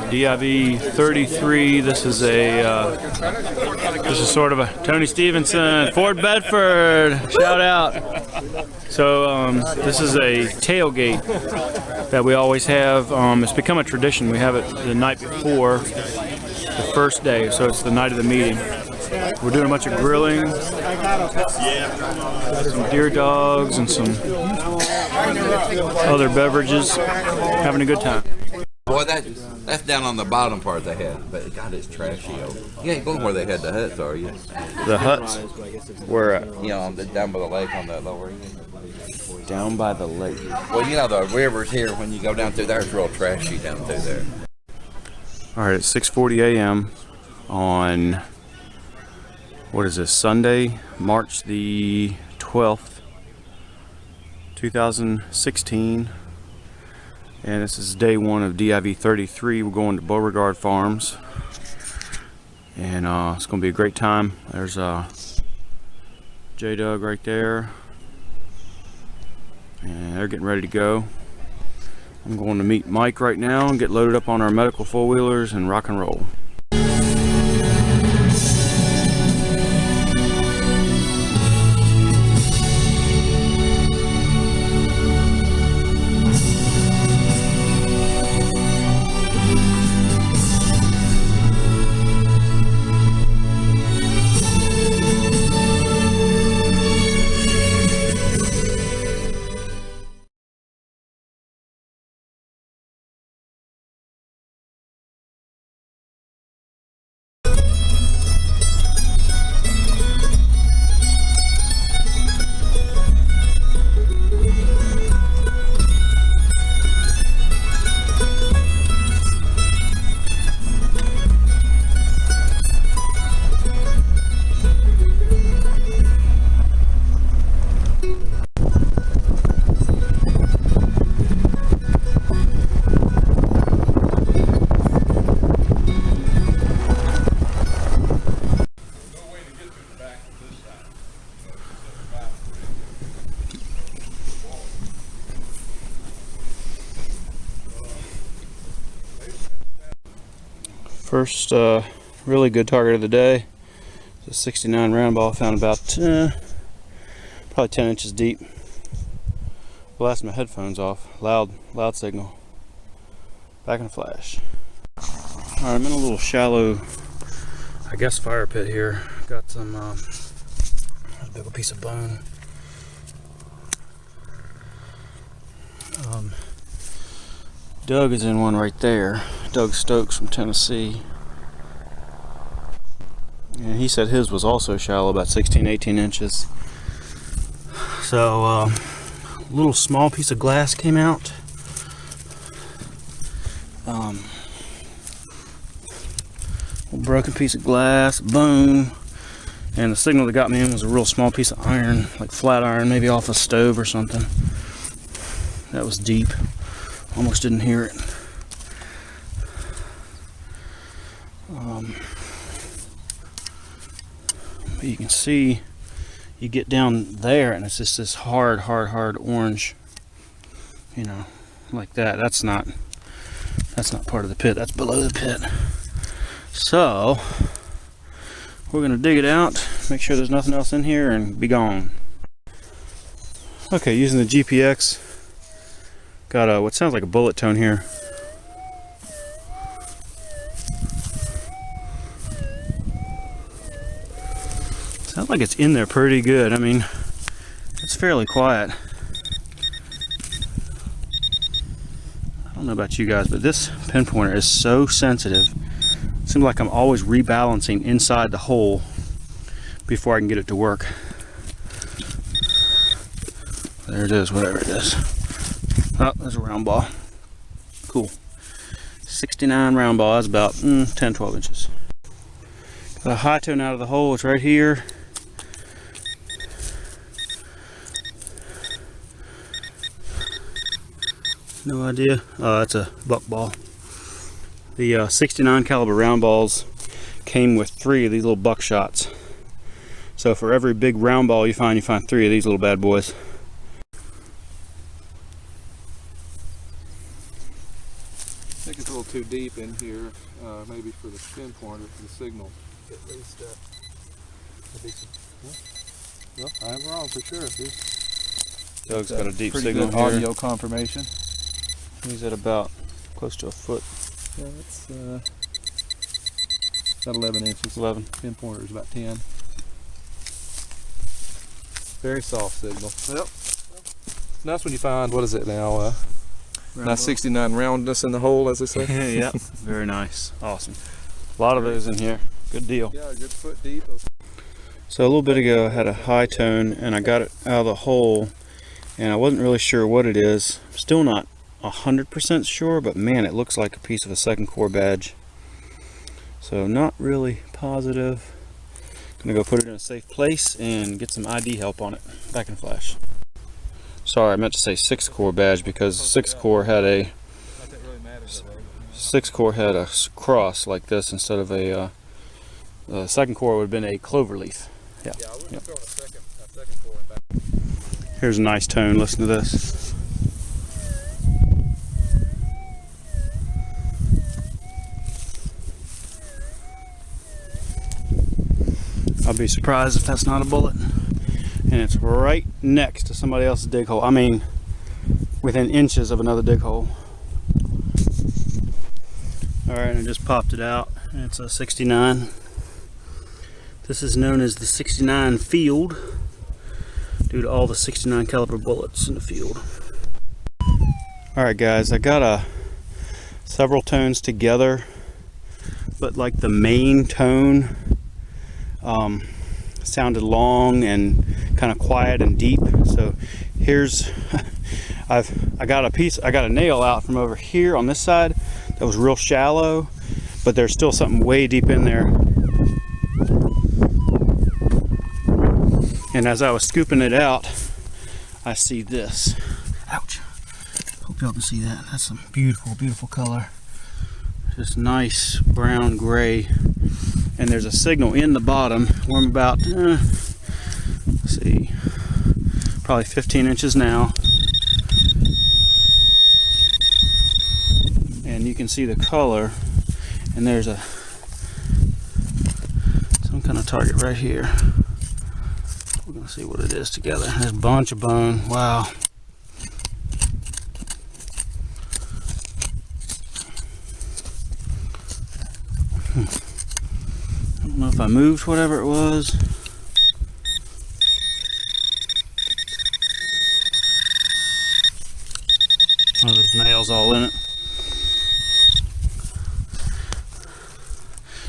DIV 33. This is sort of a Tony Stevenson, Fort Bedford. Shout out. So this is a tailgate that we always have. It's become a tradition. We have it the night before the first day, so it's the night of the meeting. We're doing a bunch of grilling, some deer dogs, and some other beverages. Having a good time. Boy, that's down on the bottom part they had, but God, it's trashy. You ain't going where they had the huts, are you? The huts? Where at? You know, down by the lake on that lower end. Down by the lake. Well, you know the rivers here. When you go down through there, it's real trashy down through there. All right, it's 6:40 a.m. on, what is this, Sunday, March the 12th, 2016. And this is day one of DIV 33. We're going to Beauregard Farms. And it's going to be a great time. There's J-Dug right there. And they're getting ready to go. I'm going to meet Mike right now and get loaded up on our medical four-wheelers and rock and roll. First really good target of the day. It's a 69 round ball. Found about probably 10 inches deep. Blasted my headphones off. Loud signal. Back in a flash. Alright, I'm in a little shallow, I guess, fire pit here. Got some a big piece of bone. Doug is in one right there. Doug Stokes from Tennessee. And he said his was also shallow, about 16-18 inches. So a little small piece of glass came out. A broken piece of glass, bone. And the signal that got me in was a real small piece of iron, like flat iron, maybe off a stove or something. That was deep. Almost didn't hear it. But you can see, you get down there and it's just this hard orange, you know, like that. That's not part of the pit. That's below the pit. So we're gonna dig it out, make sure there's nothing else in here, and be gone. Okay, using the GPX. Got a, what sounds like a bullet tone here. Sounds like it's in there pretty good. I mean, it's fairly quiet. I don't know about you guys, but this pinpointer is so sensitive. It seems like I'm always rebalancing inside the hole before I can get it to work. There it is, whatever it is. Oh, there's a round ball. Cool. 69 round ball. That's about 10-12 inches. Got a high tone out of the hole. It's right here. No idea. Oh, that's a buck ball. The 69 caliber round balls came with 3 of these little buckshots. So for every big round ball you find 3 of these little bad boys. too deep in here, maybe for the pinpointer for the signal. At least, well, I'm wrong for sure. Doug's got a deep Pretty signal good here. audio confirmation. He's at about close to a foot. Yeah, that's about 11 inches. 11. Pinpointer is about 10. Very soft signal. Yep. Nice when you find, what is it now? Nice 69 roundness in the hole, as they say. Yep. Very nice. Awesome. A lot of those in here. Good deal. Yeah, a good foot deep. So a little bit ago I had a high tone and I got it out of the hole and I wasn't really sure what it is. Still not 100% sure, but man, it looks like a piece of a second core badge. So not really positive. Gonna go put it in a safe place and get some ID help on it. Back in flash. Sorry, I meant to say 6 core badge because 6 core had a 6 core had a cross like this instead of a second core would have been a clover leaf. Yeah. Yeah, I wouldn't have thrown a second core in back. Here's a nice tone. Listen to this. I'll be surprised if that's not a bullet. And it's right next to somebody else's dig hole. I mean, within inches of another dig hole. Alright, I just popped it out. And it's a 69. This is known as the 69 field due to all the 69 caliber bullets in the field. Alright guys, I got several tones together, but like the main tone sounded long and kind of quiet and deep. So here's I got a nail out from over here on this side that was real shallow, but there's still something way deep in there. And as I was scooping it out, I see this. Ouch. Hope y'all can see that. That's some beautiful, beautiful color. Just nice brown gray. And there's a signal in the bottom where I'm about, let's see, probably 15 inches now. And you can see the color. And there's some kind of target right here. We're gonna see what it is together. There's a bunch of bone. Wow. I don't know if I moved whatever it was. Oh, there's nails all in it.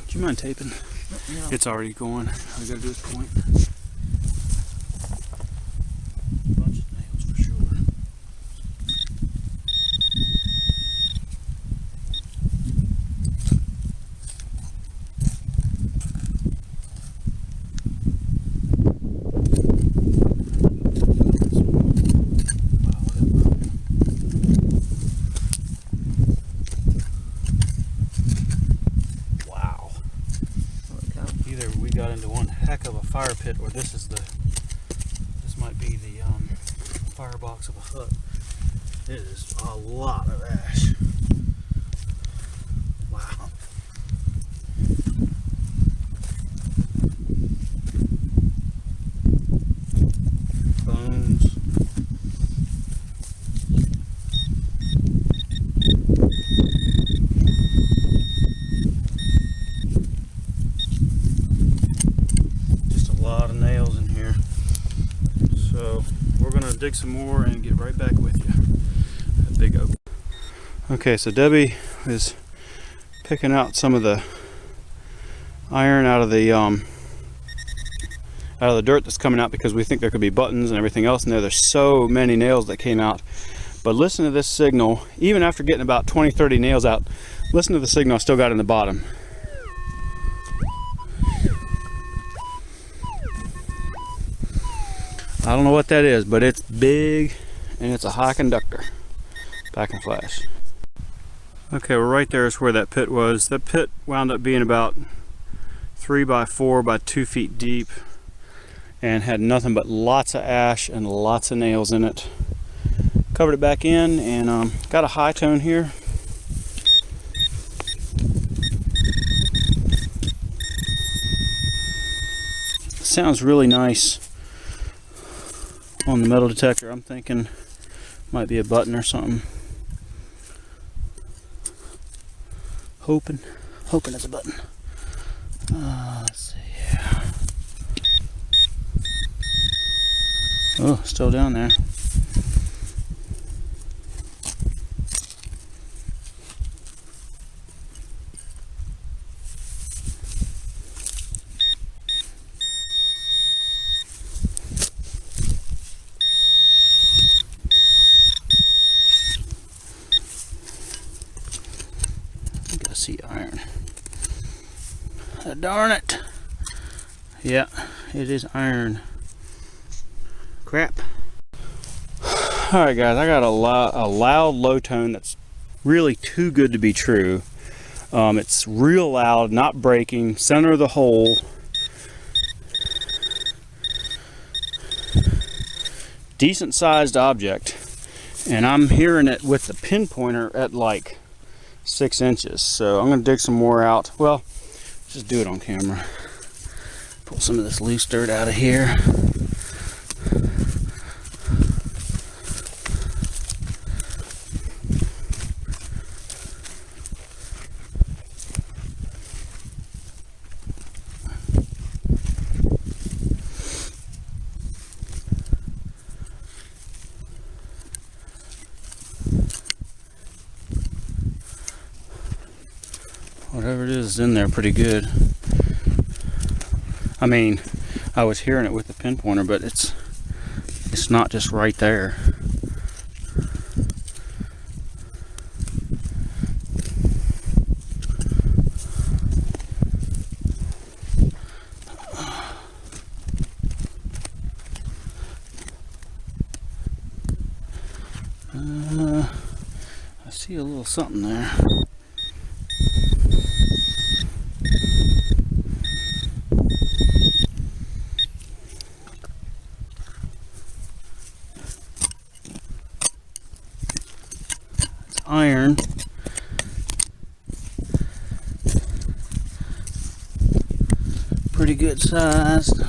Do you mind taping? Yeah. It's already going. All I gotta do is point. Bunch of nails for sure. Wow. Either we got into one heck of a fire pit, or this might be the firebox of a hut. It is a lot of ash. Wow. Bones. Just a lot of nails in here. So we're gonna dig some more and get right back with you. That big oak. Okay, so Debbie is picking out some of the iron out of the dirt that's coming out because we think there could be buttons and everything else in there. There's so many nails that came out. But listen to this signal. Even after getting about 20-30 nails out, listen to the signal I still got in the bottom. I don't know what that is, but it's big and it's a high conductor. Back in flash. Okay, well right there is where that pit was. That pit wound up being about 3 by 4 by 2 feet deep and had nothing but lots of ash and lots of nails in it. Covered it back in and got a high tone here. sounds really nice on the metal detector. I'm thinking might be a button or something. Hoping it's a button. Let's see here. Oh, still down there. See iron. Darn it. Yeah, it is iron. Crap. Alright guys, I got a loud low tone that's really too good to be true. It's real loud, not breaking, center of the hole. Decent sized object. And I'm hearing it with the pinpointer at like 6 inches. So I'm going to dig some more out. Well, just do it on camera. Pull some of this loose dirt out of here. Whatever it is in there pretty good. I mean, I was hearing it with the pinpointer, but it's not just right there. I see a little something there. Iron. Pretty good sized.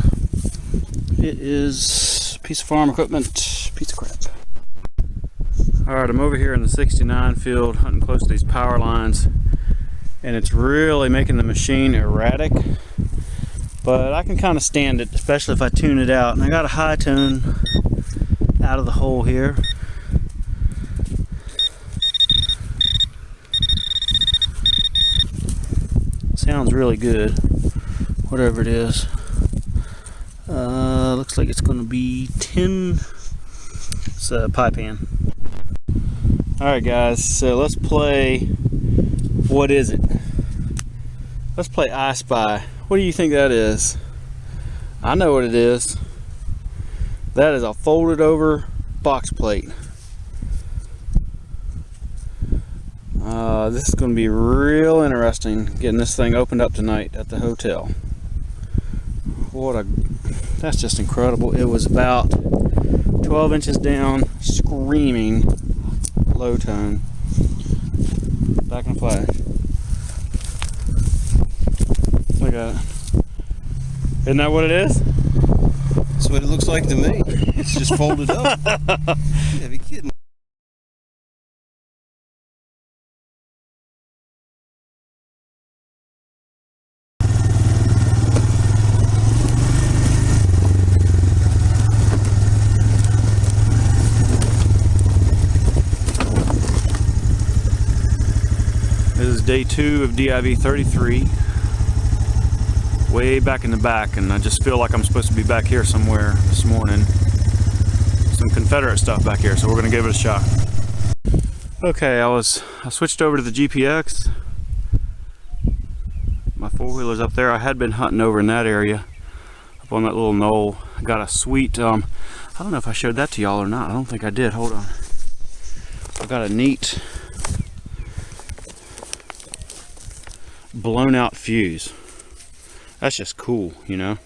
It is a piece of farm equipment, piece of crap. Alright, I'm over here in the 69 field hunting close to these power lines, and it's really making the machine erratic, but I can kind of stand it, especially if I tune it out. And I got a high tone out of the hole here. Sounds really good, whatever it is. Looks like it's going to be 10. It's a pie pan. Alright guys, so let's play, what is it? Let's play I Spy. What do you think that is? I know what it is. That is a folded over box plate. This is going to be real interesting getting this thing opened up tonight at the hotel. That's just incredible. It was about 12 inches down, screaming low tone. Back in a flash. Look at it. Isn't that what it is? That's what it looks like to me. It's just folded up. You gotta be kidding. This is day 2 of DIV 33. Way back in the back, and I just feel like I'm supposed to be back here somewhere this morning. Some Confederate stuff back here, so we're gonna give it a shot. Okay, I switched over to the GPX. My 4-wheeler's up there. I had been hunting over in that area, up on that little knoll. I got a sweet, I don't know if I showed that to y'all or not. I don't think I did. Hold on. I got a neat blown out fuse. That's just cool, you know.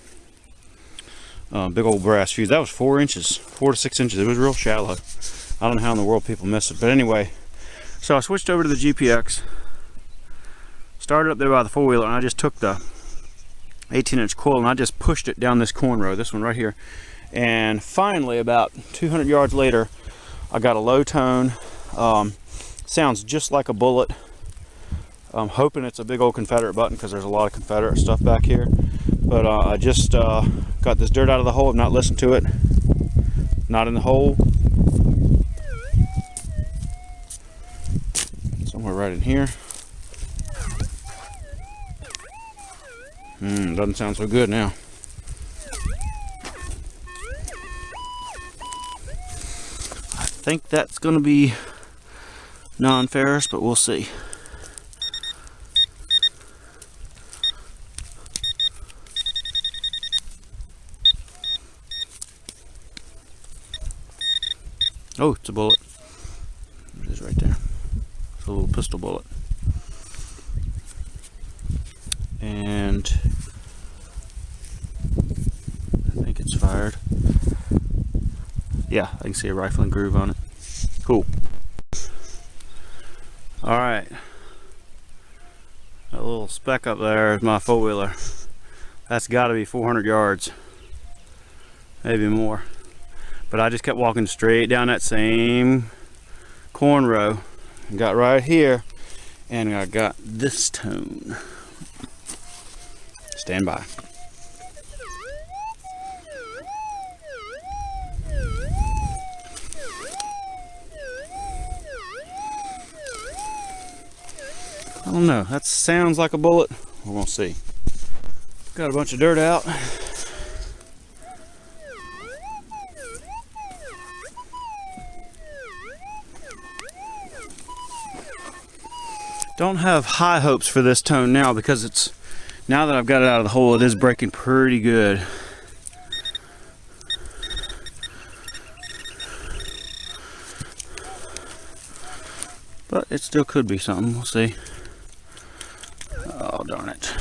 Big old brass fuse. That was 4 inches, 4 to 6 inches. It was real shallow. I don't know how in the world people miss it, but anyway. So I switched over to the GPX. Started up there by the 4-wheeler, and I just took the 18-inch coil, and I just pushed it down this corn row, this one right here. And finally, about 200 yards later, I got a low tone. Sounds just like a bullet. I'm hoping it's a big old Confederate button because there's a lot of Confederate stuff back here. But I just got this dirt out of the hole. I've not listened to it. Not in the hole. Somewhere right in here. Doesn't sound so good now. I think that's going to be non-ferrous, but we'll see. Oh, it's a bullet. It is right there. It's a little pistol bullet. And I think it's fired. Yeah, I can see a rifling groove on it. Cool. Alright. That little speck up there is my four-wheeler. That's got to be 400 yards. Maybe more. But I just kept walking straight down that same corn row and got right here, and I got this tone. Stand by. I don't know, that sounds like a bullet. We're gonna see. Got a bunch of dirt out. Don't have high hopes for this tone now because it's, now that I've got it out of the hole, it is breaking pretty good. But it still could be something, we'll see. Oh, darn it.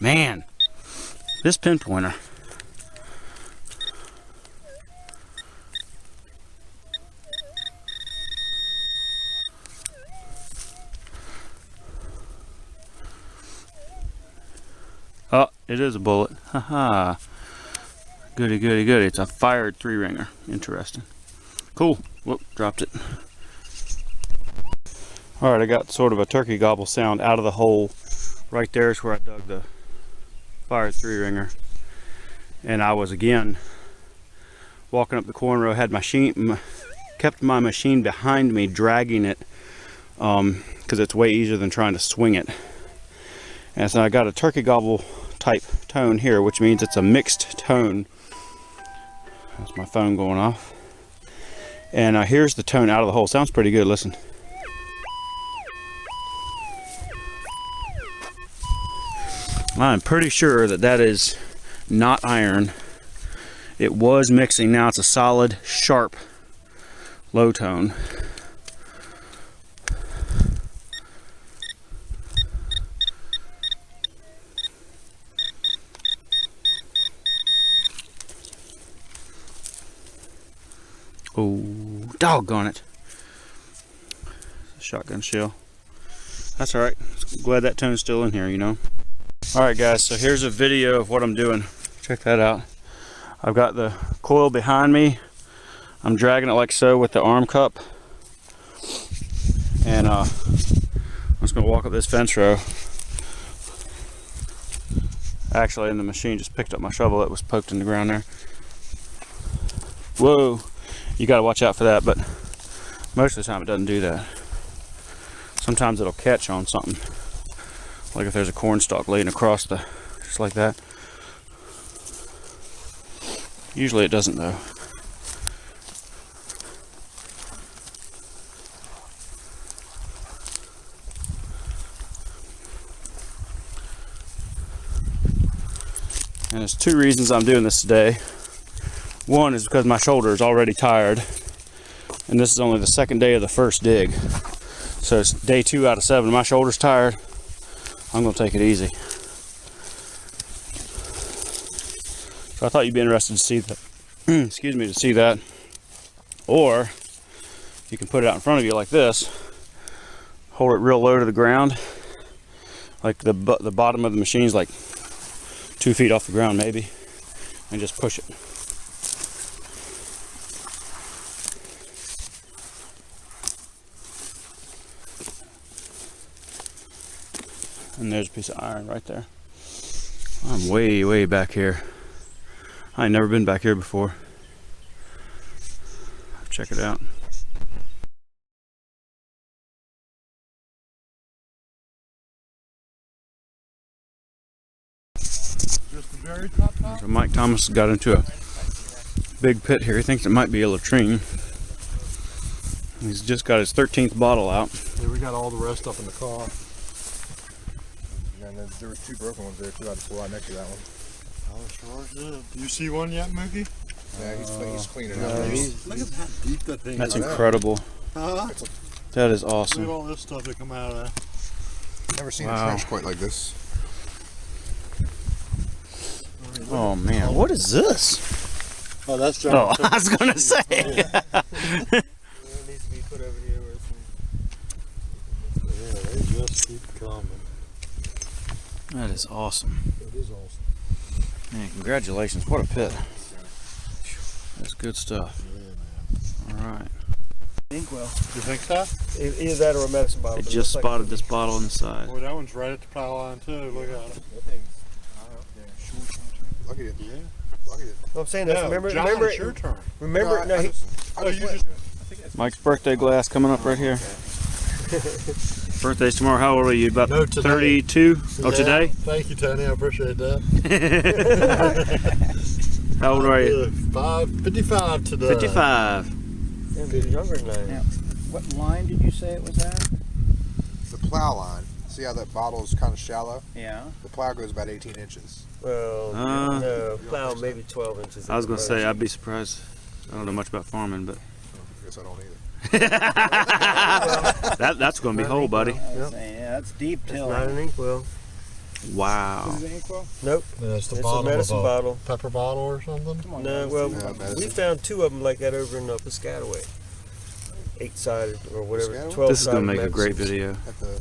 Man, this pinpointer. Oh, it is a bullet. Haha. Goody, goody, goody. It's a fired 3-ringer. Interesting. Cool. Whoop, dropped it. Alright, I got sort of a turkey gobble sound out of the hole. Right there is where I dug the fired 3-ringer. And I was again walking up the corn row, had kept my machine behind me, dragging it because it's way easier than trying to swing it. And so I got a turkey gobble type tone here, which means it's a mixed tone. That's my phone going off. And here's the tone out of the hole. Sounds pretty good. Listen. I'm pretty sure that that is not iron. It was mixing. Now it's a solid, sharp, low tone. Oh, doggone it. Shotgun shell. That's alright. Glad that tone's still in here, you know. Alright guys, so here's a video of what I'm doing. Check that out. I've got the coil behind me. I'm dragging it like so with the arm cup. And I'm just going to walk up this fence row. Actually, and the machine just picked up my shovel that was poked in the ground there. Whoa! You got to watch out for that, but most of the time it doesn't do that. Sometimes it'll catch on something. Like if there's a corn stalk laying across the, just like that. Usually it doesn't though. And there's two reasons I'm doing this today. One is because my shoulder is already tired, and this is only the second day of the first dig. So it's day 2 out of 7. My shoulder's tired. I'm gonna take it easy. So I thought you'd be interested to see that. Excuse me, to see that. Or you can put it out in front of you like this. hold it real low to the ground, like the bottom of the machine is like 2 feet off the ground maybe, and just push it. And there's a piece of iron right there. I'm way back here. I ain't never been back here before. Check it out. Just the very top. So Mike Thomas got into a big pit here. He thinks it might be a latrine. He's just got his 13th bottle out. Yeah, we got all the rest up in the car. And there were 2 broken ones there too. I just pulled out next to that one. Oh, sure did. Do you see one yet, Mookie? Yeah, he's cleaning out. Look at how deep that thing That's is. incredible. Huh? That is Look at awesome. all this stuff that come out of there. Never seen Wow. a trench quite like this. Oh man, what is this? Oh, that's Oh, John. I was gonna say. It needs to be put over here where Yeah, they just keep coming. That is awesome. It is awesome. Man, congratulations. What a pit. That's good stuff. All right. Inkwell. You think so? Either that or a medicine bottle. They but it just looks like- spotted this bottle on the side. Boy, that one's right at the power line too. Look at it. Lucky it. Yeah. Lucky it. No, I'm saying this. No, remember, John, remember, it's your turn. remember. No, he, Oh, you just. Mike's birthday glass coming up right here. Birthday's tomorrow. How old are you? About No, today. 32? Oh, Yeah. today? Thank you, Tony. I appreciate that. How old are you? 55 today. 55. he's younger than I am. Now, what line did you say it was at? The plow line. See how that bottle is kind of shallow? Yeah. The plow goes about 18 inches. Well, no, plow maybe 12 inches. I was going to say, I'd be surprised. I don't know much about farming, but I guess I don't either. that's going to be whole, buddy. I was saying, yeah, that's deep It's till. not an inkwell. Wow. Is it inkwell? Nope. Yeah, it's the It's a bottom medicine of a bottle. pepper bottle or something. Come on, No, guys. well, Yeah, medicine. we found 2 of them like that over in Piscataway. 8-sided or whatever. Piscataway? 12 This is going to make a great video. At the,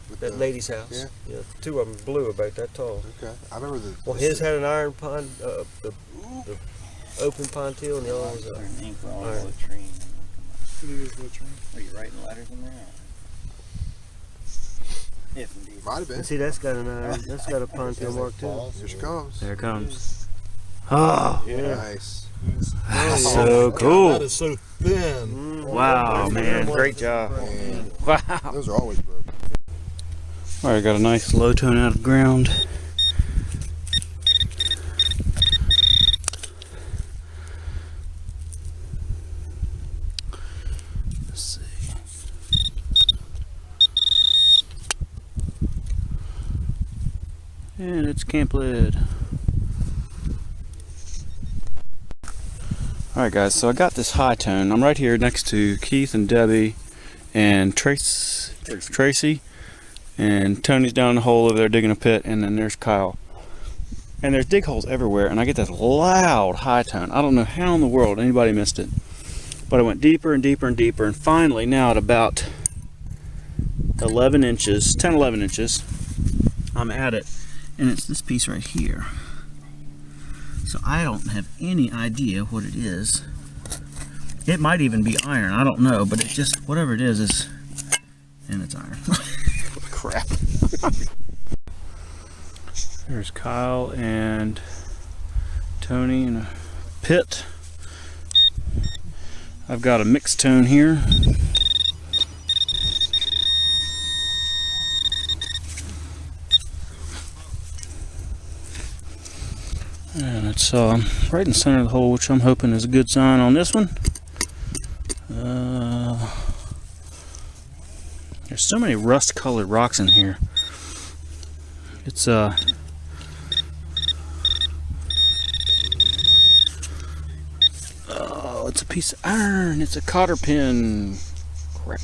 with That the, lady's house. Yeah. 2 of them blue about that tall. Okay. I remember the. Well, his had an iron pond, the open pontil, and the other one's Or a. an inkwell or Alright. a latrine. Are you writing letters in there? If indeed. Might have been. And see, that's got an iron. That's got a pontil mark too. Here she comes. There it comes. Oh, Yeah. Nice. that's so cool. That is so thin. Wow, man. Great job. And Wow. those are always broken. All right, got a nice low tone out of the ground. Let's see. And it's camp lid. Alright guys, so I got this high tone. I'm right here next to Keith and Debbie and Tracy. And Tony's down the hole over there digging a pit, and then there's Kyle. And there's dig holes everywhere, and I get this loud high tone. I don't know how in the world anybody missed it. But I went deeper and deeper and deeper, and finally now at about 11 inches, 10, 11 inches, I'm at it. And it's this piece right here. So I don't have any idea what it is. It might even be iron, I don't know, but it just, whatever it is, and it's iron. Crap. There's Kyle and Tony in a pit. I've got a mixed tone here. And it's right in the center of the hole, which I'm hoping is a good sign on this one. There's so many rust-colored rocks in here. It's oh, it's a piece of iron. It's a cotter pin. Crap.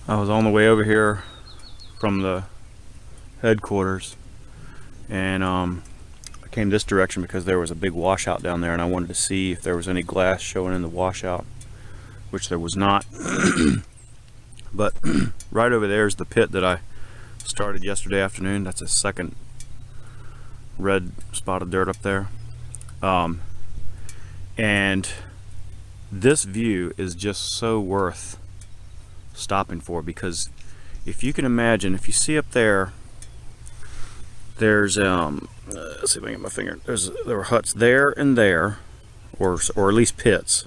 I was on the way over here from the headquarters, and I came this direction because there was a big washout down there, and I wanted to see if there was any glass showing in the washout, which there was not. But right over there is the pit that I started yesterday afternoon. That's a second red spot of dirt up there. And this view is just so worth stopping for, because if you can imagine, if you see up there, there's let's see if I can get my finger. There were huts there and there, or at least pits.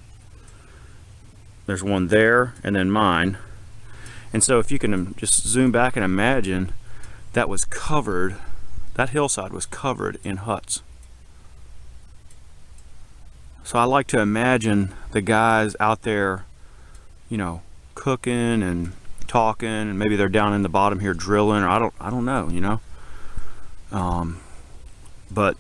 There's one there and then mine. And so if you can just zoom back and imagine, that was covered, that hillside was covered in huts. So I like to imagine the guys out there, you know, cooking and talking, and maybe they're down in the bottom here drilling, or I don't know, you know. But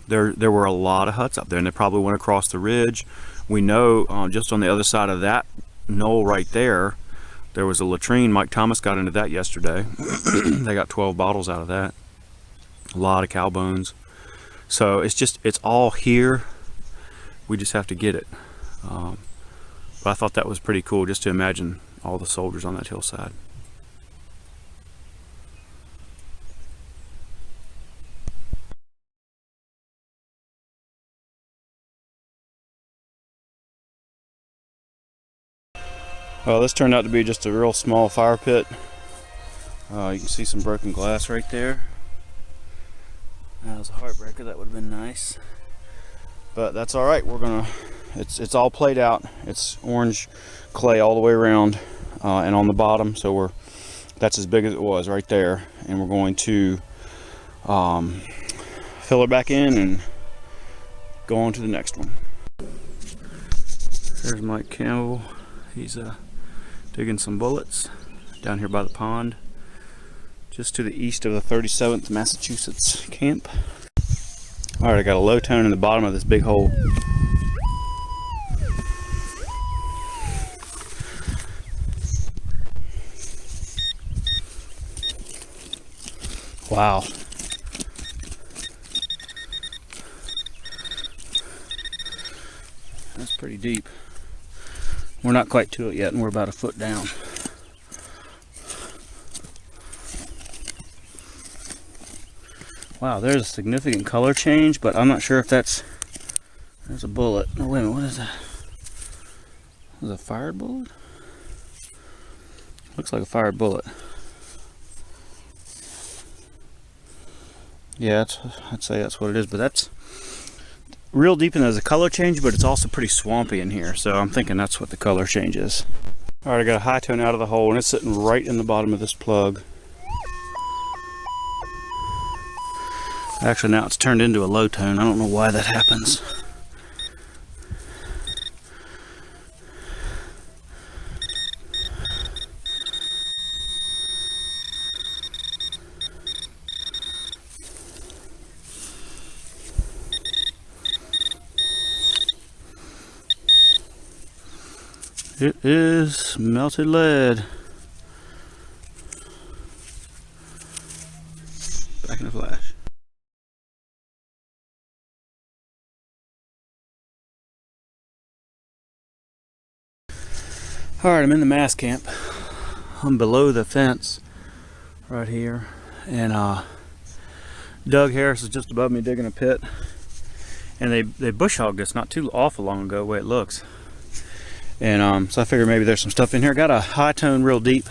there were a lot of huts up there, and they probably went across the ridge. We know just on the other side of that knoll right there, there was a latrine. Mike Thomas got into that yesterday. They got 12 bottles out of that. A lot of cow bones. So it's all here. We just have to get it. But I thought that was pretty cool, just to imagine all the soldiers on that hillside. Well, this turned out to be just a real small fire pit. You can see some broken glass right there. That was a heartbreaker. That would have been nice, but that's all right. We're gonna. It's all played out. It's orange clay all the way around, and on the bottom. So that's as big as it was right there, and we're going to fill it back in and go on to the next one. There's Mike Campbell. He's digging some bullets down here by the pond, just to the east of the 37th Massachusetts camp. All right, I got a low tone in the bottom of this big hole. Wow. That's pretty deep. We're not quite to it yet, and we're about a foot down. Wow, there's a significant color change, but I'm not sure if there's a bullet. Oh, wait a minute, what is that? Is it a fired bullet? Looks like a fired bullet. Yeah, I'd say that's what it is, but that's real deep, and there's a color change, but it's also pretty swampy in here, so I'm thinking that's what the color change is. All right, I got a high tone out of the hole, and it's sitting right in the bottom of this plug. Actually, now it's turned into a low tone. I don't know why that happens. It is melted lead. Back in a flash. Alright, I'm in the mass camp. I'm below the fence right here. And Doug Harris is just above me digging a pit. And they bush hogged this not too awful long ago, the way it looks. And so I figured maybe there's some stuff in here. Got a high tone real deep.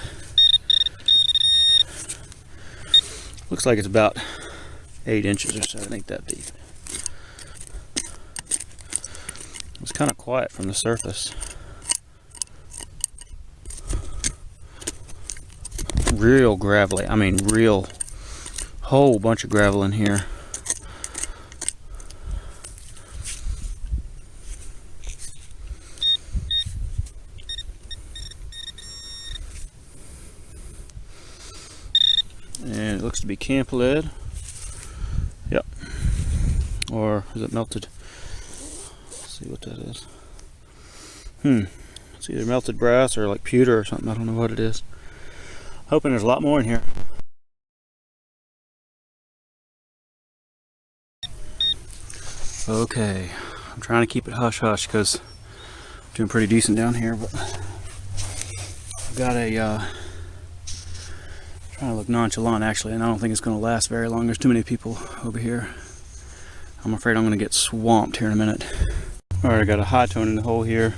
Looks like it's about 8 inches or so. It ain't that deep. It's kind of quiet from the surface. Real gravelly. I mean, real whole bunch of gravel in here. And it looks to be camp lead. Yep. Or is it melted? Let's see what that is. It's either melted brass or like pewter or something. I don't know what it is. Hoping there's a lot more in here. Okay, I'm trying to keep it hush hush because I'm doing pretty decent down here, but I've got a trying to look nonchalant actually, and I don't think it's going to last very long. There's too many people over here. I'm afraid I'm going to get swamped here in a minute. All right, I got a high tone in the hole here.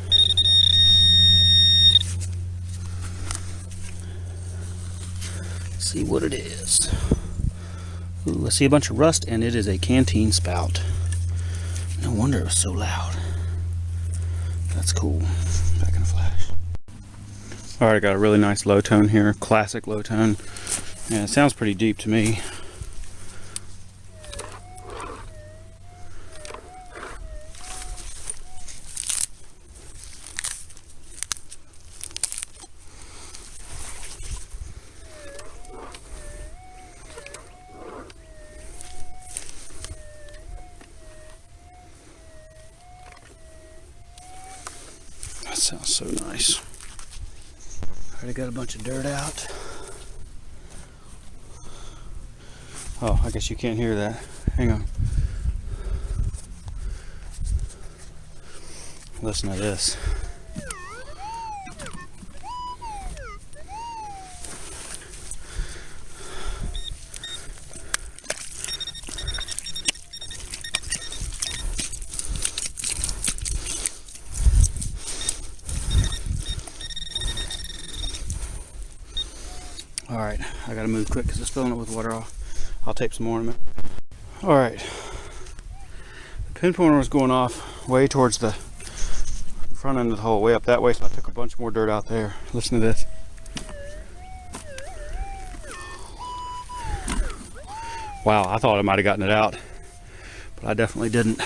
Let's see what it is. Ooh, I see a bunch of rust, and it is a canteen spout. No wonder it was so loud. That's cool. Back in a flash. All right, I got a really nice low tone here, classic low tone. Yeah, it sounds pretty deep to me. That sounds so nice. Already got a bunch of dirt out. Oh, I guess you can't hear that. Hang on. Listen to this. All right, I gotta move quick because it's filling it with water. I'll tape some more in a minute. All right, the pin pointer was going off way towards the front end of the hole, way up that way, so I took a bunch more dirt out there. Listen to this. Wow, I thought I might have gotten it out, but I definitely didn't.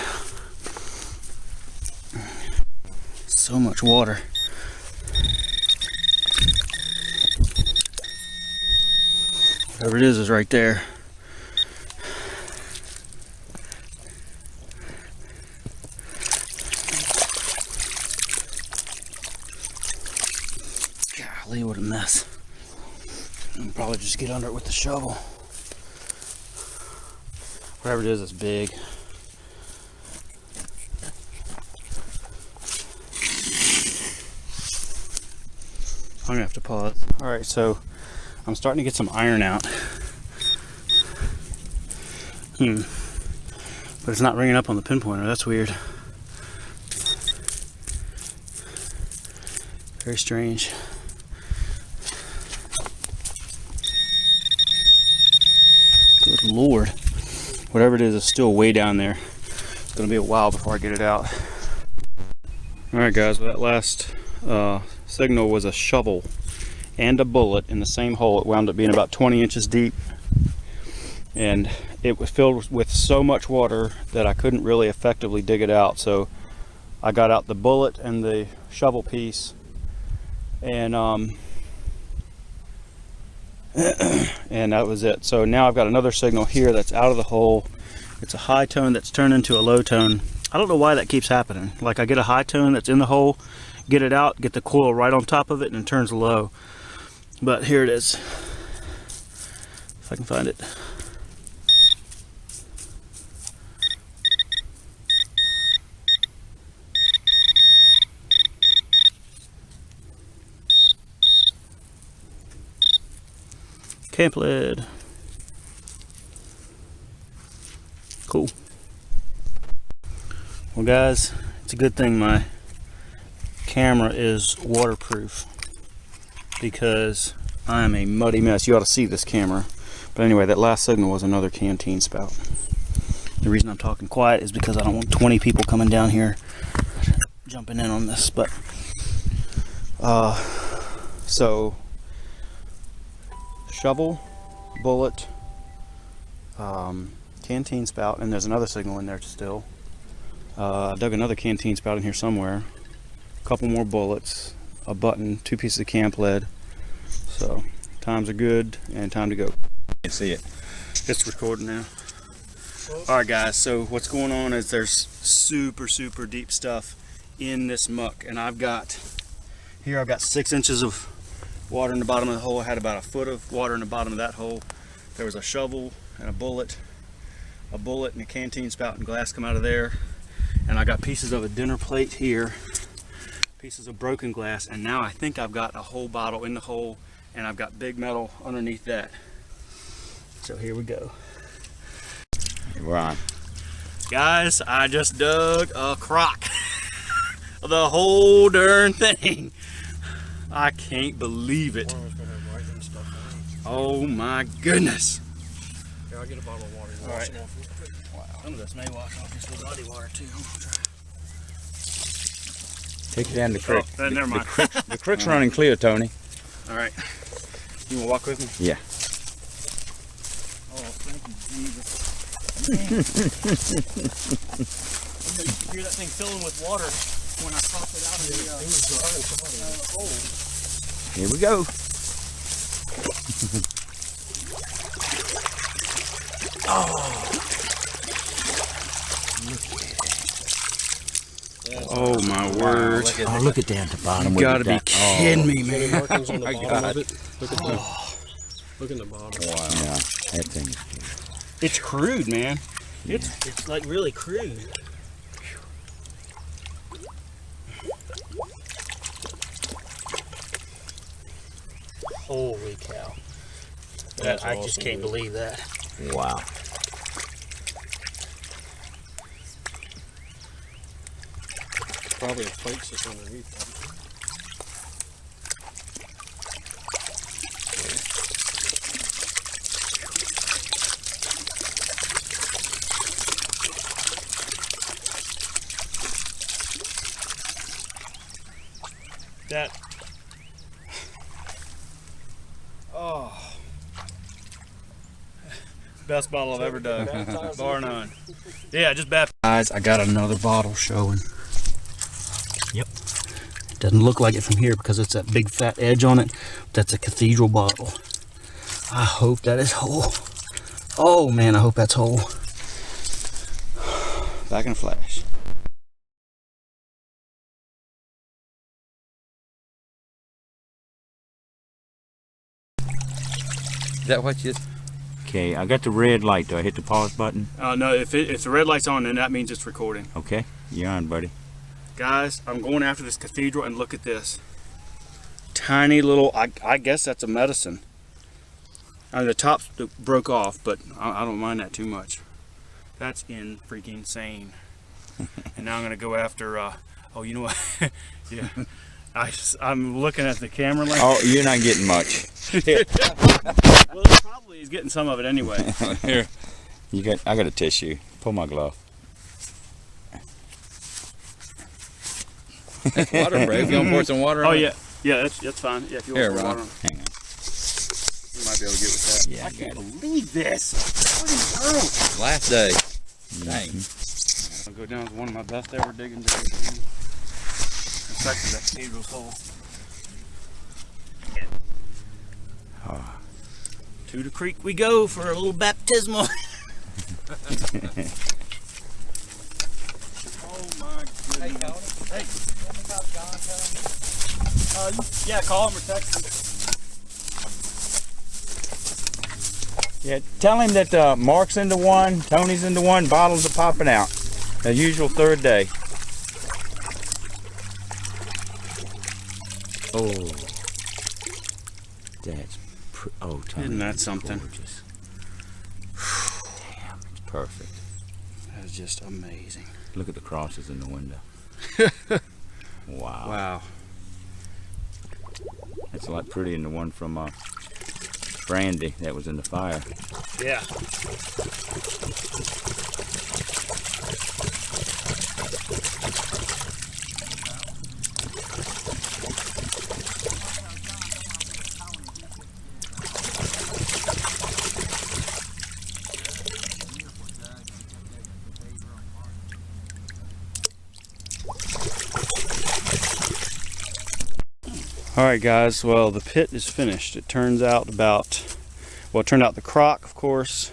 So much water. Whatever it is right there. Golly, what a mess. I'll probably just get under it with the shovel. Whatever it is, it's big. I'm gonna have to pause. All right, so I'm starting to get some iron out. But it's not ringing up on the pinpointer. That's weird. Very strange. Good Lord. Whatever it is still way down there. It's gonna be a while before I get it out. All right, guys, well, that last signal was a shovel and a bullet in the same hole. It wound up being about 20 inches deep, and it was filled with so much water that I couldn't really effectively dig it out. So I got out the bullet and the shovel piece, and and that was it. So now I've got another signal here that's out of the hole. It's a high tone that's turned into a low tone. I don't know why that keeps happening. Like, I get a high tone that's in the hole, get it out, get the coil right on top of it, and it turns low. But here it is, if I can find it. Camp lid. Cool. Well, guys, it's a good thing my camera is waterproof, because I am a muddy mess. You ought to see this camera. But anyway, that last signal was another canteen spout. The reason I'm talking quiet is because I don't want 20 people coming down here jumping in on this. But so shovel, bullet, canteen spout, and there's another signal in there still. I dug another canteen spout in here somewhere. A couple more bullets, a button, 2 pieces of camp lead. So times are good and time to go. Can't see it. It's recording now. All right, guys, so what's going on is there's super deep stuff in this muck, and I've got 6 inches of water in the bottom of the hole. I had about a foot of water in the bottom of that hole. There was a shovel and a bullet and a canteen spout and glass come out of there. and I got pieces of a dinner plate here, pieces of broken glass, and now I think I've got a whole bottle in the hole, and I've got big metal underneath that. So here we go. We're on. Guys, I just dug a crock. The whole darn thing. I can't believe it. Oh my goodness. Here, I'll get a bottle of water. All right. Wow. Some of this may wash off just with body water too. I'm gonna try. Take it down the creek. Oh, never mind. The creek's running clear, Tony. All right. You wanna walk with me? Yeah. Oh, thank you, Jesus. You hear that thing filling with water when I popped it out of the hole. Here we go. Oh my word. Oh, look at that at the bottom. You gotta be kidding me, man. Markings on the bottom of it. Look at the, look in the bottom. Wow. Yeah, that thing is It's crude, man. It's like really crude. Holy cow. That's I awesome, just can't dude. believe that. wow. Probably a plate that's underneath. That. Oh. Best bottle I've ever done, bar none. Yeah, just baptized. Guys, I got another bottle showing. Yep. Doesn't look like it from here because it's that big fat edge on it. That's a cathedral bottle. I hope that is whole. Oh man, I hope that's whole. Back in a flash. Is that what you... Okay, I got the red light. Do I hit the pause button? No, if the red light's on, then that means it's recording. Okay, you're on, buddy. Guys, I'm going after this cathedral, and look at this. Tiny little, I guess that's a medicine. I mean, the top broke off, but I don't mind that too much. That's freaking insane. And now I'm going to go after, oh, you know what? Yeah. I'm looking at the camera like Oh, you're not getting much. well, probably he's getting some of it anyway. Here. I got a tissue. Pull my glove. That's water, bro. If you want to pour some water on Oh, it. yeah, that's fine. Yeah, if you Here, want to Ron. water on. Hang on. You might be able to get with that. Yeah, I I can't got it. believe this. What is Last day. Dang. I'll go down as one of my best ever digging days. Especially that cathedral's hole. To the creek we go for a little baptismal. Oh my goodness. Hey, yeah, call him or text him. Yeah, tell him that Mark's into one, Tony's into one, bottles are popping out. The usual third day. Oh, that's Tony, Isn't that something? gorgeous. Damn, it's perfect. That is just amazing. Look at the crosses in the window. Wow. Wow. That's a lot prettier than the one from Brandy that was in the fire. Yeah. Alright guys, well the pit is finished. It turns out it turned out the crock, of course,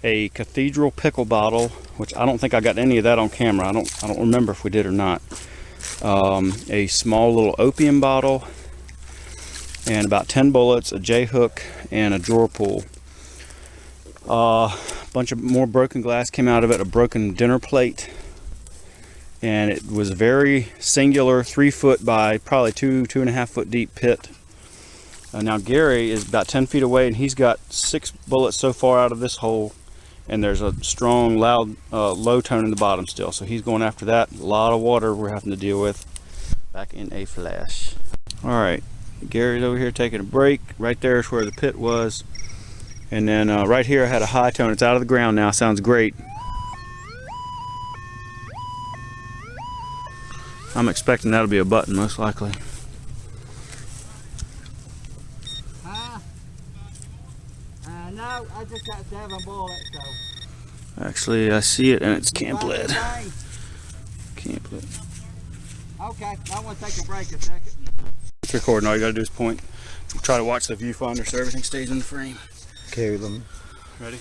a cathedral pickle bottle, which I don't think I got any of that on camera. I don't remember if we did or not. A small little opium bottle, and about 10 bullets, a J-hook, and a drawer pull. A bunch of more broken glass came out of it, a broken dinner plate, and it was a very singular 3 foot by probably 2.5 foot deep pit. Now Gary is about 10 feet away, and he's got 6 bullets so far out of this hole, and there's a strong, loud, low tone in the bottom still. So he's going after that. A lot of water we're having to deal with back in a flash. All right, Gary's over here taking a break. Right there is where the pit was. And then right here I had a high tone. It's out of the ground now. Sounds great. I'm expecting that'll be a button, most likely. No, I just got 7 bullets, so. Actually, I see it, and it's camp lead. Camp lead. Okay, I want to take a break a second. It's recording. All you gotta do is point. Try to watch the viewfinder so everything stays in the frame. Carry them. Ready?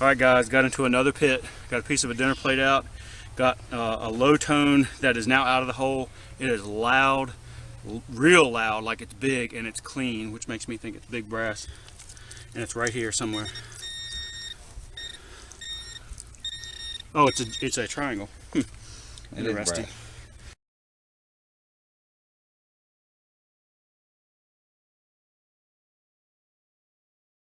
All right, guys. Got into another pit. Got a piece of a dinner plate out. Got a low tone that is now out of the hole. It is loud, real loud, like it's big, and it's clean, which makes me think it's big brass. And it's right here somewhere. Oh, it's a triangle. Interesting.